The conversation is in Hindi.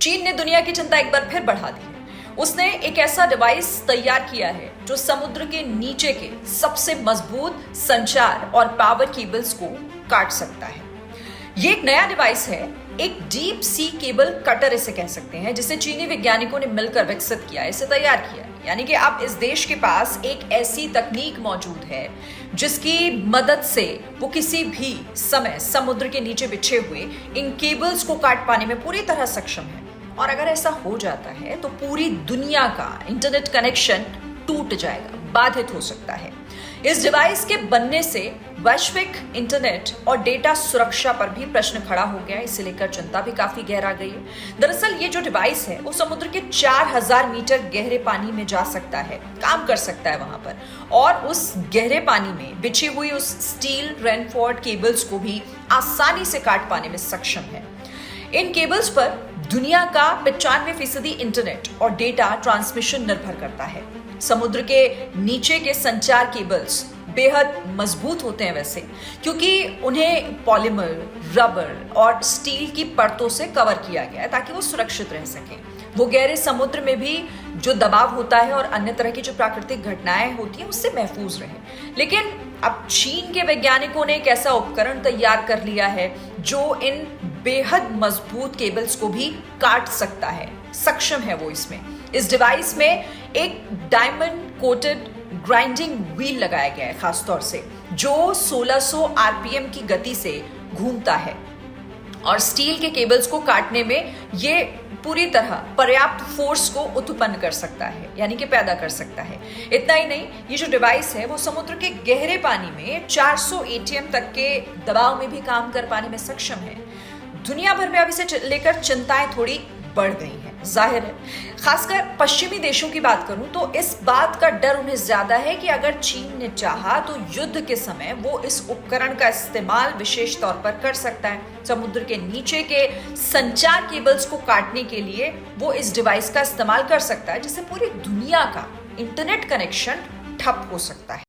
चीन ने दुनिया की चिंता एक बार फिर बढ़ा दी है। उसने एक ऐसा डिवाइस तैयार किया है जो समुद्र के नीचे के सबसे मजबूत संचार और पावर केबल्स को काट सकता है। ये एक नया डिवाइस है, एक डीप सी केबल कटर इसे कह सकते हैं, जिसे चीनी वैज्ञानिकों ने मिलकर विकसित किया, इसे तैयार किया। यानी कि अब इस देश के पास एक ऐसी तकनीक मौजूद है जिसकी मदद से वो किसी भी समय समुद्र के नीचे बिछे हुए इन केबल्स को काट पाने में पूरी तरह सक्षम है। और अगर ऐसा हो जाता है तो पूरी दुनिया का इंटरनेट कनेक्शन टूट जाएगा, बाधित हो सकता है। इस डिवाइस के बनने से वैश्विक इंटरनेट और डेटा सुरक्षा पर भी प्रश्न खड़ा हो गया। इसे लेकर चिंता भी काफी गहरा गई है। दरअसल ये जो डिवाइस है वो समुद्र के 4000 मीटर गहरे पानी में जा सकता है, काम कर सकता है वहां पर, और उस गहरे पानी में बिछी हुई उस स्टील रेनफोर्ड केबल्स को भी आसानी से काट पाने में सक्षम है। इन केबल्स पर दुनिया का 95% इंटरनेट और डेटा ट्रांसमिशन निर्भर करता है। समुद्र के नीचे के संचार केबल्स बेहद मजबूत होते हैं वैसे, क्योंकि उन्हें पॉलीमर, रबर और स्टील की परतों से कवर किया गया है ताकि वो सुरक्षित रह सकें। वो गहरे समुद्र में भी जो दबाव होता है और अन्य तरह की जो प्राकृतिक घटनाएं होती हैं उससे महफूज रहे। लेकिन अब चीन के वैज्ञानिकों ने एक ऐसा उपकरण तैयार कर लिया है जो इन बेहद मजबूत केबल्स को भी काट सकता है, सक्षम है वो इसमें। इस डिवाइस में एक डायमंड कोटेड ग्राइंडिंग व्हील लगाया गया है खास तौर से, जो 1600 आरपीएम की गति से घूमता है और स्टील के केबल्स को काटने में ये पूरी तरह पर्याप्त फोर्स को उत्पन्न कर सकता है, यानी कि पैदा कर सकता है। इतना ही नहीं, ये जो डिवाइस है वो समुद्र के गहरे पानी में 400 एटीएम तक के दबाव में भी काम कर पाने में सक्षम है। दुनिया भर में अब इसे लेकर चिंताएं थोड़ी बढ़ गई हैं, जाहिर है। खासकर पश्चिमी देशों की बात करूं तो इस बात का डर उन्हें ज्यादा है कि अगर चीन ने चाहा तो युद्ध के समय वो इस उपकरण का इस्तेमाल विशेष तौर पर कर सकता है। समुद्र के नीचे के संचार केबल्स को काटने के लिए वो इस डिवाइस का इस्तेमाल कर सकता है, जिससे पूरी दुनिया का इंटरनेट कनेक्शन ठप हो सकता है।